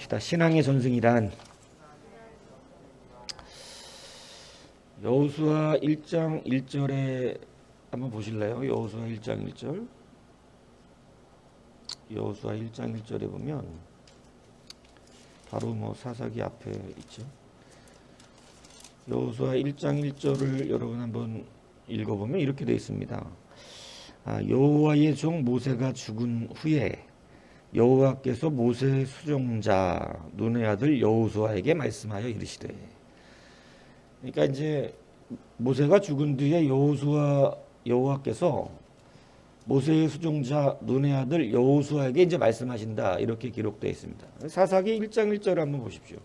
따라합시다. 신앙의 전승이란 여호수아 1장 1절에 한번 보실래요? 여호수아 1장 1절. 여호수아 1장 1절에 보면 바로 사사기 앞에 있죠. 여호수아 1장 1절을 여러분 한번 읽어보면 이렇게 되어 있습니다. 여호와의 종 모세가 죽은 후에 여호와께서 모세의 수종자 눈의 아들 여호수아에게 말씀하여 이르시되. 그러니까 이제 모세가 죽은 뒤에 여호와께서 모세의 수종자 눈의 아들 여호수아에게 이제 말씀하신다, 이렇게 기록되어 있습니다. 사사기 1장 1절을 한번 보십시오.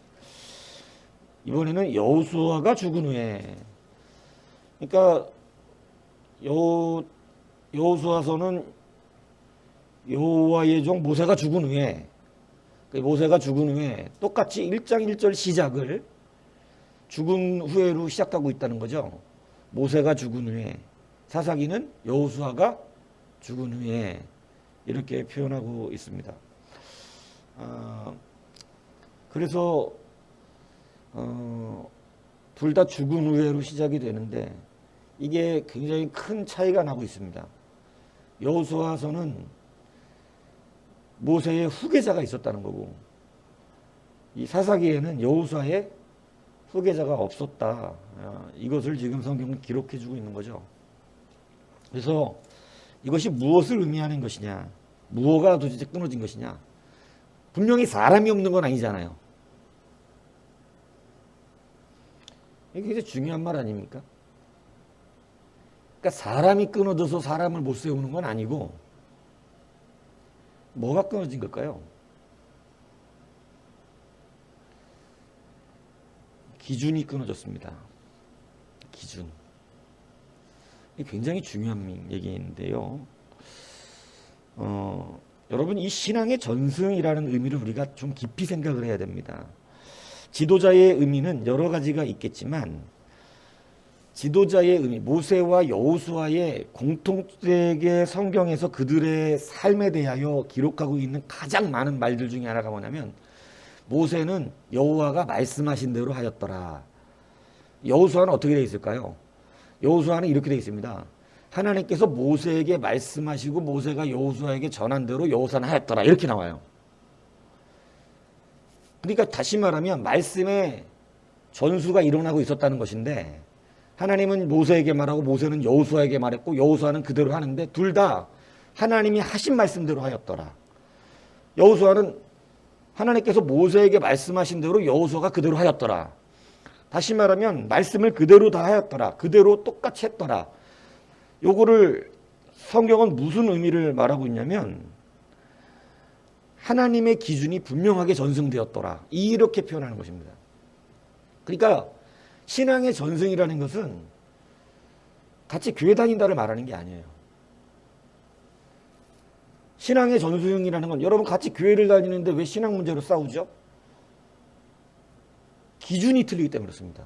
이번에는 여호수아가 죽은 후에, 그러니까 여호수아서는 여호와의 종 모세가 죽은 후에, 똑같이 1장 1절 시작을 죽은 후에로 시작하고 있다는 거죠. 모세가 죽은 후에, 사사기는 여호수아가 죽은 후에 이렇게 표현하고 있습니다. 그래서 둘 다 죽은 후에로 시작이 되는데 이게 굉장히 큰 차이가 나고 있습니다. 여호수아서는 모세의 후계자가 있었다는 거고, 이 사사기에는 여호수아의 후계자가 없었다. 이것을 지금 성경은 기록해 주고 있는 거죠. 그래서 이것이 무엇을 의미하는 것이냐, 무엇가 도대체 끊어진 것이냐. 분명히 사람이 없는 건 아니잖아요. 이게 굉장히 중요한 말 아닙니까? 그러니까 사람이 끊어져서 사람을 못 세우는 건 아니고, 뭐가 끊어진 걸까요? 기준이 끊어졌습니다. 기준. 이게 굉장히 중요한 얘기인데요. 여러분, 이 신앙의 전승이라는 의미를 우리가 좀 깊이 생각을 해야 됩니다. 지도자의 의미는 여러 가지가 있겠지만, 지도자의 의미, 모세와 여호수아의 공통되게 성경에서 그들의 삶에 대하여 기록하고 있는 가장 많은 말들 중에 하나가 뭐냐면, 모세는 여호와가 말씀하신 대로 하였더라. 여호수아는 어떻게 되어 있을까요? 여호수아는 이렇게 되어 있습니다. 하나님께서 모세에게 말씀하시고 모세가 여호수아에게 전한 대로 여호수아는 하였더라, 이렇게 나와요. 그러니까 다시 말하면 말씀의 전수가 일어나고 있었다는 것인데, 하나님은 모세에게 말하고 모세는 여호수아에게 말했고 여호수아는 그대로 하는데 둘 다 하나님이 하신 말씀대로 하였더라. 여호수아는 하나님께서 모세에게 말씀하신 대로 여호수아가 그대로 하였더라. 다시 말하면 말씀을 그대로 다 하였더라. 그대로 똑같이 했더라. 요거를 성경은 무슨 의미를 말하고 있냐면, 하나님의 기준이 분명하게 전승되었더라, 이렇게 표현하는 것입니다. 그러니까 신앙의 전승이라는 것은 같이 교회 다닌다를 말하는 게 아니에요. 신앙의 전승이라는 건, 여러분 같이 교회를 다니는데 왜 신앙 문제로 싸우죠? 기준이 틀리기 때문에 그렇습니다.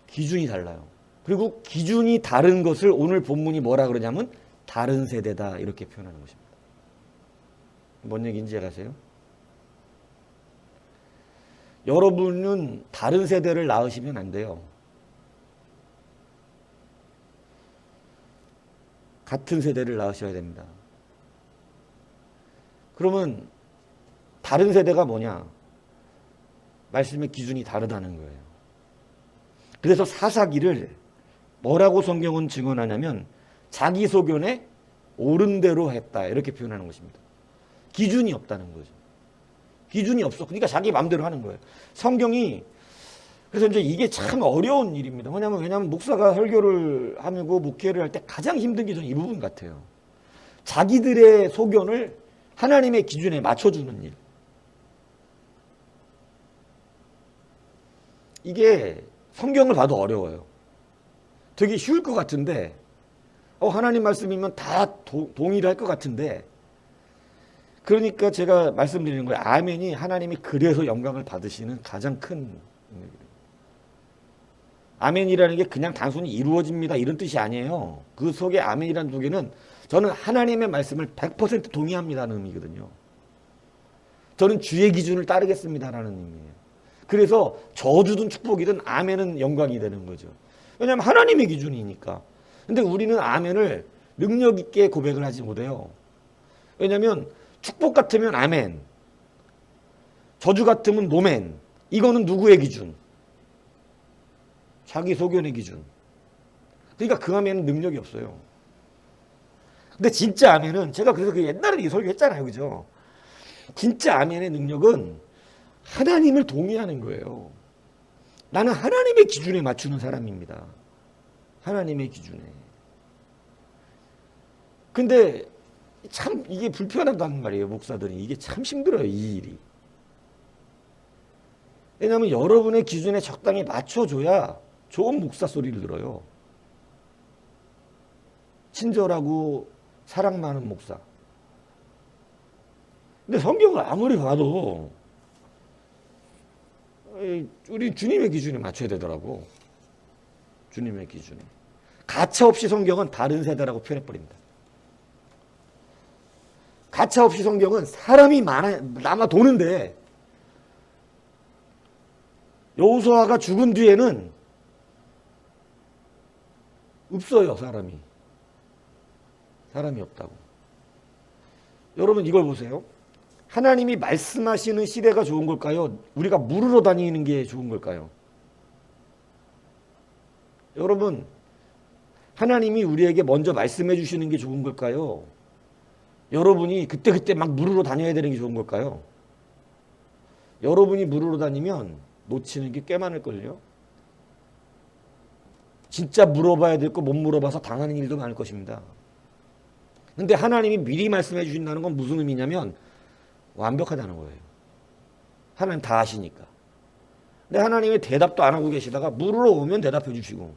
기준이 달라요. 그리고 기준이 다른 것을 오늘 본문이 뭐라 그러냐면 다른 세대다, 이렇게 표현하는 것입니다. 뭔 얘기인지 아세요? 여러분은 다른 세대를 낳으시면 안 돼요. 같은 세대를 낳으셔야 됩니다. 그러면 다른 세대가 뭐냐? 말씀의 기준이 다르다는 거예요. 그래서 사사기를 뭐라고 성경은 증언하냐면 자기 소견에 옳은 대로 했다, 이렇게 표현하는 것입니다. 기준이 없다는 거죠. 기준이 없어. 그러니까 자기 마음대로 하는 거예요. 성경이. 그래서 이제 이게 참 어려운 일입니다. 왜냐하면 목사가 설교를 하고 목회를 할 때 가장 힘든 게 저는 이 부분 같아요. 자기들의 소견을 하나님의 기준에 맞춰주는 일. 이게 성경을 봐도 어려워요. 되게 쉬울 것 같은데 하나님 말씀이면 다 동일할 것 같은데, 그러니까 제가 말씀드리는 거예요. 아멘이 하나님이 그래서 영광을 받으시는 가장 큰 아멘이라는 게 그냥 단순히 이루어집니다 이런 뜻이 아니에요. 그 속에 아멘이라는 두 개는 저는 하나님의 말씀을 100% 동의합니다는 의미거든요. 저는 주의 기준을 따르겠습니다라는 의미예요. 그래서 저주든 축복이든 아멘은 영광이 되는 거죠. 왜냐하면 하나님의 기준이니까. 근데 우리는 아멘을 능력 있게 고백을 하지 못해요. 왜냐하면 축복 같으면 아멘, 저주 같으면 노멘. 이거는 누구의 기준? 자기 소견의 기준. 그러니까 그 아멘은 능력이 없어요. 근데 진짜 아멘은, 제가 그래서 그 옛날에 이 설교했잖아요, 그죠? 진짜 아멘의 능력은 하나님을 동의하는 거예요. 나는 하나님의 기준에 맞추는 사람입니다. 하나님의 기준에. 근데 참 이게 불편하다는 말이에요, 목사들이. 이게 참 힘들어요, 이 일이. 왜냐하면 여러분의 기준에 적당히 맞춰줘야 좋은 목사 소리를 들어요. 친절하고 사랑 많은 목사. 근데 성경을 아무리 봐도 우리 주님의 기준에 맞춰야 되더라고. 주님의 기준에. 가차없이 성경은 다른 세대라고 표현해버립니다. 가차없이 성경은 사람이 남아 도는데, 여호수아가 죽은 뒤에는 없어요, 사람이 없다고. 여러분 이걸 보세요. 하나님이 말씀하시는 시대가 좋은 걸까요? 우리가 물으러 다니는 게 좋은 걸까요? 여러분, 하나님이 우리에게 먼저 말씀해 주시는 게 좋은 걸까요? 여러분이 그때 막 물으러 다녀야 되는 게 좋은 걸까요? 여러분이 물으러 다니면 놓치는 게 꽤 많을걸요? 진짜 물어봐야 될 거 못 물어봐서 당하는 일도 많을 것입니다. 근데 하나님이 미리 말씀해 주신다는 건 무슨 의미냐면 완벽하다는 거예요. 하나님 다 아시니까. 근데 하나님이 대답도 안 하고 계시다가 물으러 오면 대답해 주시고,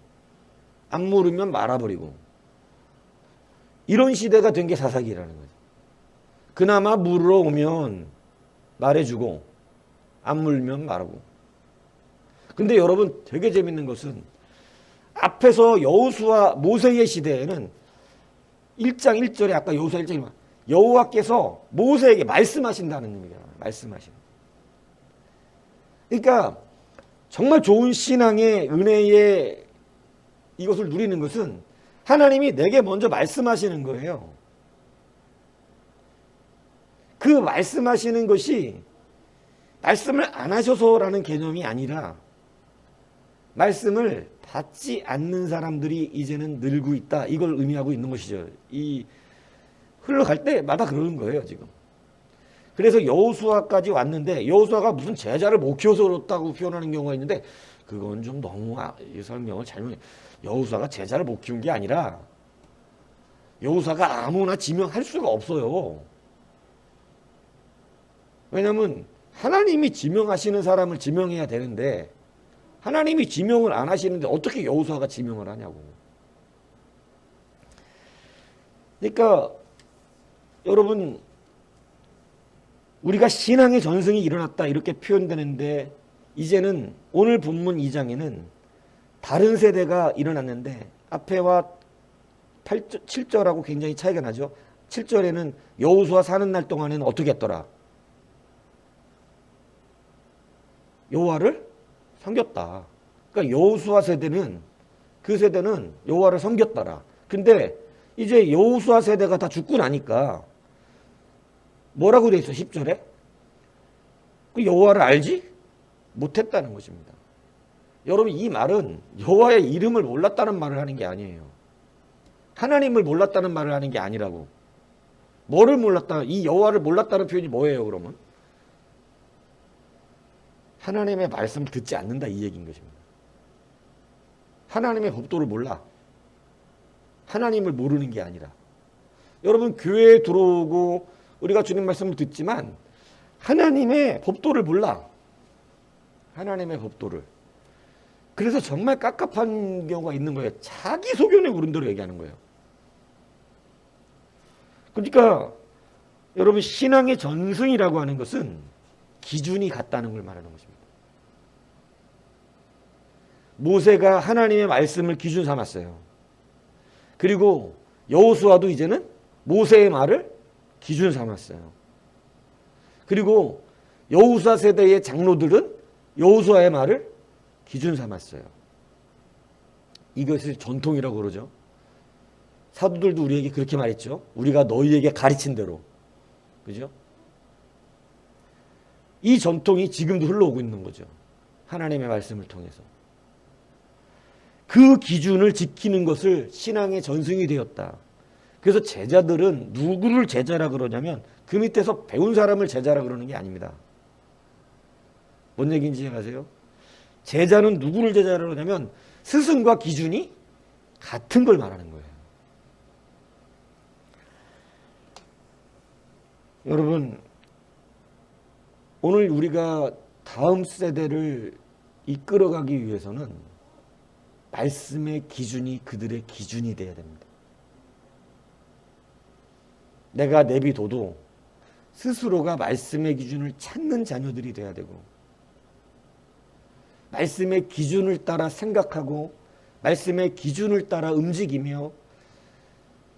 안 물으면 말아버리고, 이런 시대가 된 게 사사기라는 거죠. 그나마 물으러 오면 말해주고, 안 물면 말하고. 근데 여러분 되게 재밌는 것은, 앞에서 여호수아 모세의 시대에는 1장 1절에 아까 여호수아 1장에 여호와께서 모세에게 말씀하신다는 의미가 나와요. 말씀하시는. 그러니까 정말 좋은 신앙의 은혜의 이것을 누리는 것은 하나님이 내게 먼저 말씀하시는 거예요. 그 말씀하시는 것이 말씀을 안 하셔서라는 개념이 아니라, 말씀을 받지 않는 사람들이 이제는 늘고 있다, 이걸 의미하고 있는 것이죠. 이 흘러갈 때마다 그러는 거예요, 지금. 그래서 여호수아까지 왔는데, 여호수아가 무슨 제자를 못 키워서 그렇다고 표현하는 경우가 있는데, 그건 좀 너무 이 설명을 잘못해. 여호수아가 제자를 못 키운 게 아니라, 여호수아가 아무나 지명할 수가 없어요. 왜냐하면 하나님이 지명하시는 사람을 지명해야 되는데, 하나님이 지명을 안 하시는데 어떻게 여호수아가 지명을 하냐고. 그러니까 여러분, 우리가 신앙의 전승이 일어났다 이렇게 표현되는데, 이제는 오늘 본문 2장에는 다른 세대가 일어났는데, 앞에와 7절하고 굉장히 차이가 나죠. 7절에는 여호수아 사는 날 동안에는 어떻게 했더라? 여호와를 섬겼다. 그러니까 여호수아 세대는, 그 세대는 여호와를 섬겼더라. 근데 이제 여호수아 세대가 다 죽고 나니까 뭐라고 돼 있어? 10절에 그 여호와를 알지 못했다는 것입니다. 여러분, 이 말은 여호와의 이름을 몰랐다는 말을 하는 게 아니에요. 하나님을 몰랐다는 말을 하는 게 아니라고. 뭐를 몰랐다? 이 여호와를 몰랐다는 표현이 뭐예요, 그러면? 하나님의 말씀을 듣지 않는다, 이 얘기인 것입니다. 하나님의 법도를 몰라. 하나님을 모르는 게 아니라. 여러분, 교회에 들어오고 우리가 주님 말씀을 듣지만 하나님의 법도를 몰라. 하나님의 법도를. 그래서 정말 깝깝한 경우가 있는 거예요. 자기 소견에 오른 대로 얘기하는 거예요. 그러니까 여러분 신앙의 전승이라고 하는 것은 기준이 같다는 걸 말하는 것입니다. 모세가 하나님의 말씀을 기준 삼았어요. 그리고 여호수아도 이제는 모세의 말을 기준 삼았어요. 그리고 여호수아 세대의 장로들은 여호수아의 말을 기준 삼았어요. 이것을 전통이라고 그러죠. 사도들도 우리에게 그렇게 말했죠. 우리가 너희에게 가르친 대로. 그죠? 이 전통이 지금도 흘러오고 있는 거죠. 하나님의 말씀을 통해서. 그 기준을 지키는 것을 신앙의 전승이 되었다. 그래서 제자들은 누구를 제자라 그러냐면 그 밑에서 배운 사람을 제자라 그러는 게 아닙니다. 뭔 얘기인지 아세요? 제자는 누구를 제자라 그러냐면 스승과 기준이 같은 걸 말하는 거예요. 여러분, 오늘 우리가 다음 세대를 이끌어가기 위해서는 말씀의 기준이 그들의 기준이 돼야 됩니다. 내가 내비둬도 스스로가 말씀의 기준을 찾는 자녀들이 돼야 되고, 말씀의 기준을 따라 생각하고 말씀의 기준을 따라 움직이며,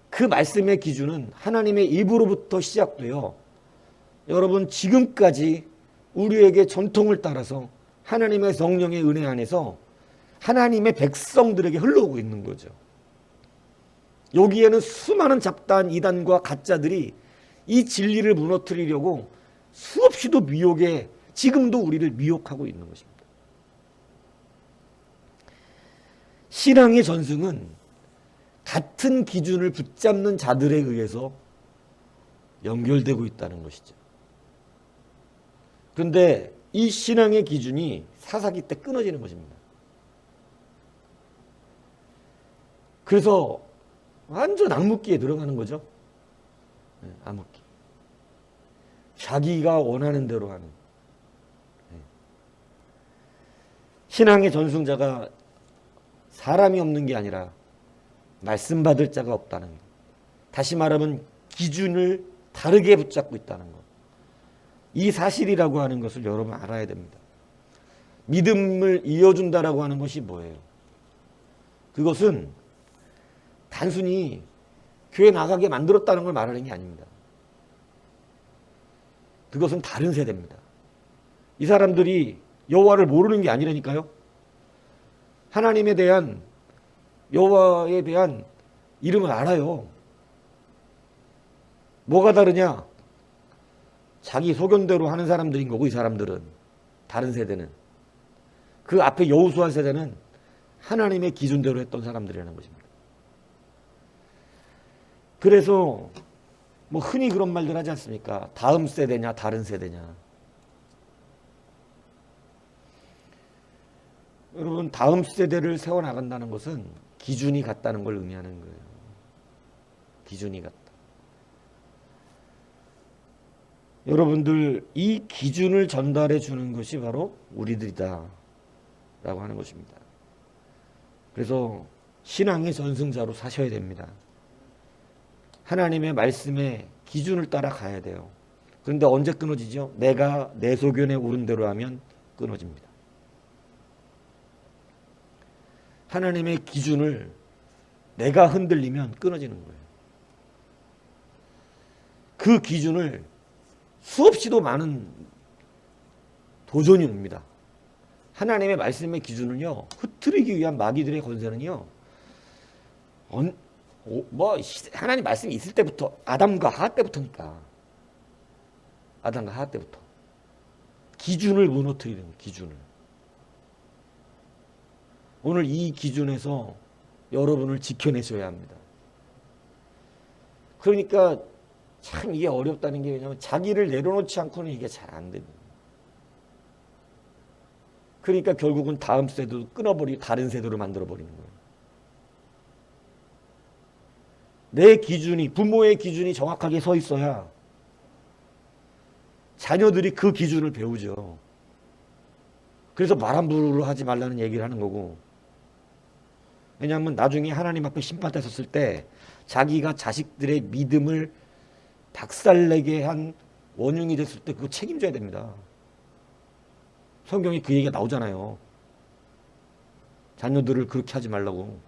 그 말씀의 기준은 하나님의 입으로부터 시작되어 여러분 지금까지 우리에게 전통을 따라서 하나님의 성령의 은혜 안에서 하나님의 백성들에게 흘러오고 있는 거죠. 여기에는 수많은 잡다한 이단과 가짜들이 이 진리를 무너뜨리려고 수없이도 미혹에 지금도 우리를 미혹하고 있는 것입니다. 신앙의 전승은 같은 기준을 붙잡는 자들에 의해서 연결되고 있다는 것이죠. 그런데 이 신앙의 기준이 사사기 때 끊어지는 것입니다. 그래서 완전 암묵기에 들어가는 거죠. 암묵기. 자기가 원하는 대로 하는. 신앙의 전승자가 사람이 없는 게 아니라 말씀 받을 자가 없다는 것. 다시 말하면 기준을 다르게 붙잡고 있다는 것. 이 사실이라고 하는 것을 여러분 알아야 됩니다. 믿음을 이어준다라고 하는 것이 뭐예요? 그것은 단순히 교회 나가게 만들었다는 걸 말하는 게 아닙니다. 그것은 다른 세대입니다. 이 사람들이 여호와를 모르는 게 아니라니까요. 하나님에 대한, 여호와에 대한 이름을 알아요. 뭐가 다르냐? 자기 소견대로 하는 사람들인 거고, 이 사람들은, 다른 세대는. 그 앞에 여호수아 세대는 하나님의 기준대로 했던 사람들이라는 것입니다. 그래서 뭐 흔히 그런 말들 하지 않습니까? 다음 세대냐 다른 세대냐. 여러분, 다음 세대를 세워나간다는 것은 기준이 같다는 걸 의미하는 거예요. 기준이 같다. 여러분들, 이 기준을 전달해 주는 것이 바로 우리들이다 라고 하는 것입니다. 그래서 신앙의 전승자로 사셔야 됩니다. 하나님의 말씀에 기준을 따라 가야 돼요. 그런데 언제 끊어지죠? 내가 내 소견에 오른 대로 하면 끊어집니다. 하나님의 기준을 내가 흔들리면 끊어지는 거예요. 그 기준을 수없이도 많은 도전이 옵니다. 하나님의 말씀의 기준을요, 흐트리기 위한 마귀들의 권세는요, 하나님 말씀이 있을 때부터, 아담과 하하 때부터니까. 아담과 하하 때부터. 기준을 무너뜨리는 기준을. 오늘 이 기준에서 여러분을 지켜내셔야 합니다. 그러니까 참 이게 어렵다는 게, 왜냐하면 자기를 내려놓지 않고는 이게 잘 안 됩니다. 그러니까 결국은 다음 세대도 끊어버리고 다른 세대로 만들어버리는 거예요. 내 기준이, 부모의 기준이 정확하게 서 있어야 자녀들이 그 기준을 배우죠. 그래서 말 함부로 하지 말라는 얘기를 하는 거고. 왜냐하면 나중에 하나님 앞에 심판대 섰을 때 자기가 자식들의 믿음을 박살내게 한 원흉이 됐을 때 그거 책임져야 됩니다. 성경에 그 얘기가 나오잖아요. 자녀들을 그렇게 하지 말라고.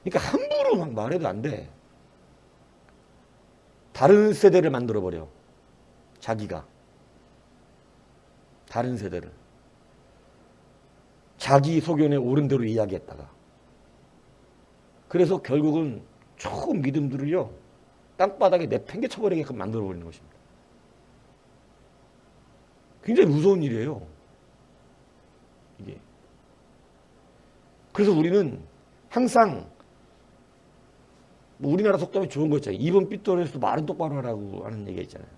그러니까 함부로 막 말해도 안 돼. 다른 세대를 만들어버려. 자기가. 다른 세대를. 자기 소견에 옳은 대로 이야기했다가. 그래서 결국은 좋은 믿음들을요, 땅바닥에 내팽개쳐버리게끔 만들어버리는 것입니다. 굉장히 무서운 일이에요. 이게. 그래서 우리는 항상 뭐 우리나라 속담이 좋은 거 있잖아요. 입은 삐뚤어져서 말은 똑바로 하라고 하는 얘기가 있잖아요.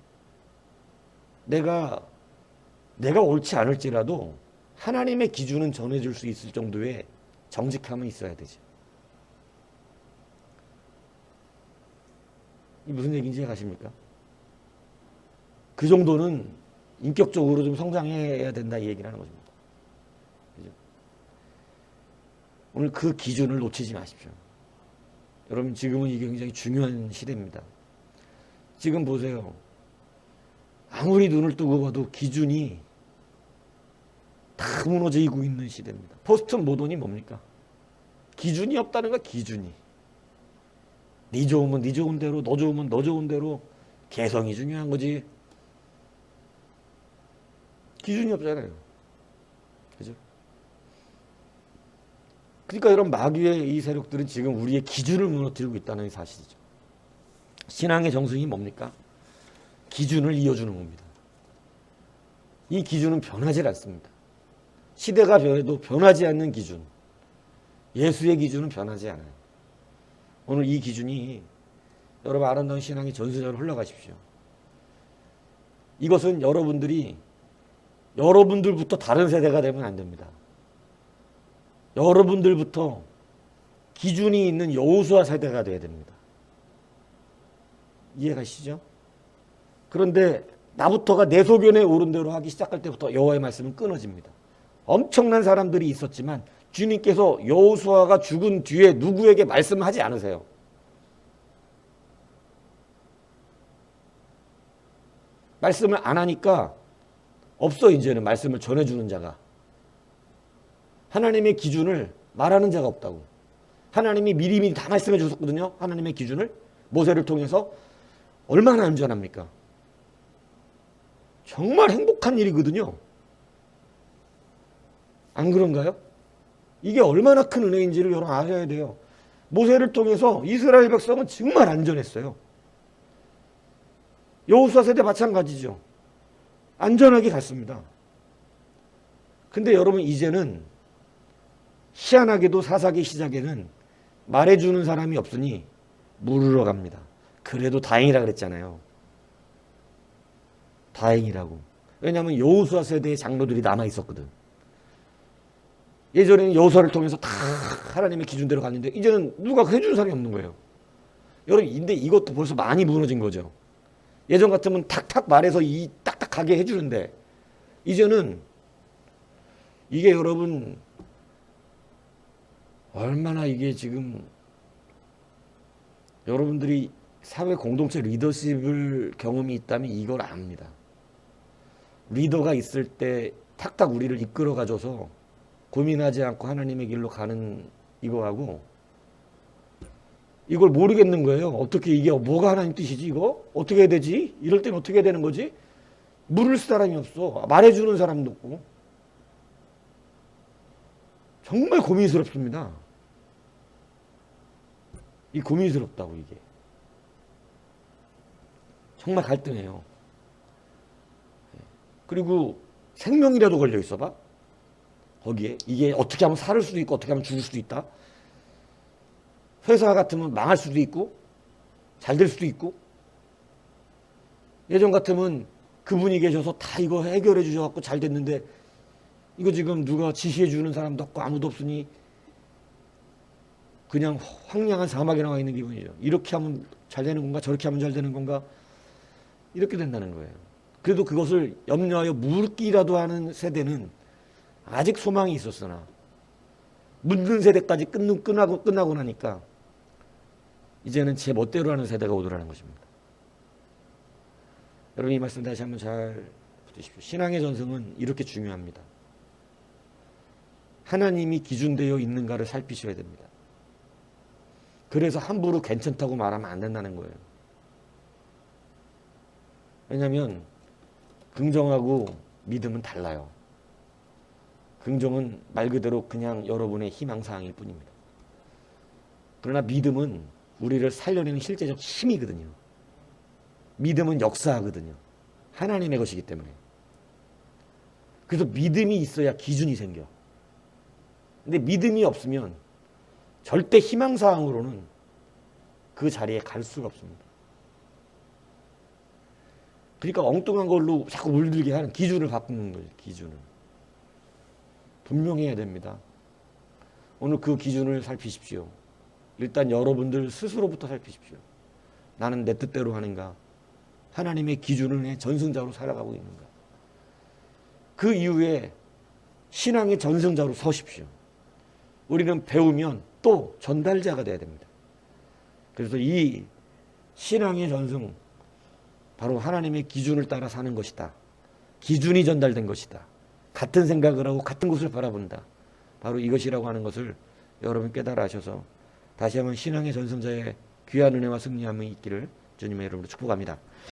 내가 옳지 않을지라도 하나님의 기준은 전해줄 수 있을 정도의 정직함은 있어야 되지. 이 무슨 얘기인지 아십니까? 그 정도는 인격적으로 좀 성장해야 된다 이 얘기를 하는 것입니다. 그죠? 오늘 그 기준을 놓치지 마십시오. 여러분 지금은 이게 굉장히 중요한 시대입니다. 지금 보세요. 아무리 눈을 뜨고 봐도 기준이 다 무너지고 있는 시대입니다. 포스트 모던이 뭡니까? 기준이 없다는 거야. 기준이. 네 좋으면 네 좋은 대로, 너 좋으면 너 좋은 대로. 개성이 중요한 거지. 기준이 없잖아요. 그죠? 그러니까 이런 마귀의 이 세력들은 지금 우리의 기준을 무너뜨리고 있다는 사실이죠. 신앙의 정승이 뭡니까? 기준을 이어주는 겁니다. 이 기준은 변하지 않습니다. 시대가 변해도 변하지 않는 기준. 예수의 기준은 변하지 않아요. 오늘 이 기준이 여러분 아름다운 신앙의 전수자로 흘러가십시오. 이것은 여러분들부터 다른 세대가 되면 안 됩니다. 여러분들부터 기준이 있는 여호수아 세대가 돼야 됩니다. 이해가시죠? 그런데 나부터가 내 소견에 옳은 대로 하기 시작할 때부터 여호와의 말씀은 끊어집니다. 엄청난 사람들이 있었지만 주님께서 여호수아가 죽은 뒤에 누구에게 말씀하지 않으세요. 말씀을 안 하니까 없어. 이제는 말씀을 전해주는 자가. 하나님의 기준을 말하는 자가 없다고. 하나님이 미리미리 다 말씀해 주셨거든요. 하나님의 기준을 모세를 통해서. 얼마나 안전합니까? 정말 행복한 일이거든요. 안 그런가요? 이게 얼마나 큰 은혜인지를 여러분 알아야 돼요. 모세를 통해서 이스라엘 백성은 정말 안전했어요. 여호수아 세대 마찬가지죠. 안전하게 갔습니다. 근데 여러분 이제는 희한하게도 사사기 시작에는 말해주는 사람이 없으니 물으러 갑니다. 그래도 다행이라 그랬잖아요. 다행이라고. 왜냐하면 여호수아 세대의 장로들이 남아있었거든. 예전에는 여호수아를 통해서 다 하나님의 기준대로 갔는데 이제는 누가 해주는 사람이 없는 거예요. 여러분 근데 이것도 벌써 많이 무너진 거죠. 예전 같으면 탁탁 말해서 이 딱딱하게 해주는데 이제는 이게 여러분 얼마나 이게 지금 여러분들이 사회 공동체 리더십을 경험이 있다면 이걸 압니다. 리더가 있을 때 탁탁 우리를 이끌어 가줘서 고민하지 않고 하나님의 길로 가는 이거하고 이걸 모르겠는 거예요. 어떻게 이게 뭐가 하나님 뜻이지 이거? 어떻게 해야 되지? 이럴 땐 어떻게 해야 되는 거지? 물을 사람이 없어. 말해주는 사람도 없고. 정말 고민스럽습니다. 이 고민스럽다고 이게. 정말 갈등해요. 그리고 생명이라도 걸려 있어봐. 거기에 이게 어떻게 하면 살 수도 있고 어떻게 하면 죽을 수도 있다. 회사 같으면 망할 수도 있고 잘 될 수도 있고 예전 같으면 그분이 계셔서 다 이거 해결해 주셔갖고 잘 됐는데 이거 지금 누가 지시해 주는 사람도 없고 아무도 없으니 그냥 황량한 사막에 나와 있는 기분이죠. 이렇게 하면 잘 되는 건가 저렇게 하면 잘 되는 건가 이렇게 된다는 거예요. 그래도 그것을 염려하여 묻기라도 하는 세대는 아직 소망이 있었으나 묻는 세대까지 끝나고 나니까 이제는 제 멋대로 하는 세대가 오더라는 것입니다. 여러분 이 말씀 다시 한번 잘 붙으십시오. 신앙의 전승은 이렇게 중요합니다. 하나님이 기준되어 있는가를 살피셔야 됩니다. 그래서 함부로 괜찮다고 말하면 안 된다는 거예요. 왜냐하면 긍정하고 믿음은 달라요. 긍정은 말 그대로 그냥 여러분의 희망사항일 뿐입니다. 그러나 믿음은 우리를 살려내는 실제적 힘이거든요. 믿음은 역사하거든요. 하나님의 것이기 때문에. 그래서 믿음이 있어야 기준이 생겨. 근데 믿음이 없으면 절대 희망사항으로는 그 자리에 갈 수가 없습니다. 그러니까 엉뚱한 걸로 자꾸 물들게 하는 기준을 바꾸는 거예요. 기준을. 분명해야 됩니다. 오늘 그 기준을 살피십시오. 일단 여러분들 스스로부터 살피십시오. 나는 내 뜻대로 하는가? 하나님의 기준을 전승자로 살아가고 있는가? 그 이후에 신앙의 전승자로 서십시오. 우리는 배우면 또 전달자가 돼야 됩니다. 그래서 이 신앙의 전승, 바로 하나님의 기준을 따라 사는 것이다. 기준이 전달된 것이다. 같은 생각을 하고 같은 곳을 바라본다. 바로 이것이라고 하는 것을 여러분 깨달아 하셔서 다시 한번 신앙의 전승자의 귀한 은혜와 승리함이 있기를 주님의 이름으로 축복합니다.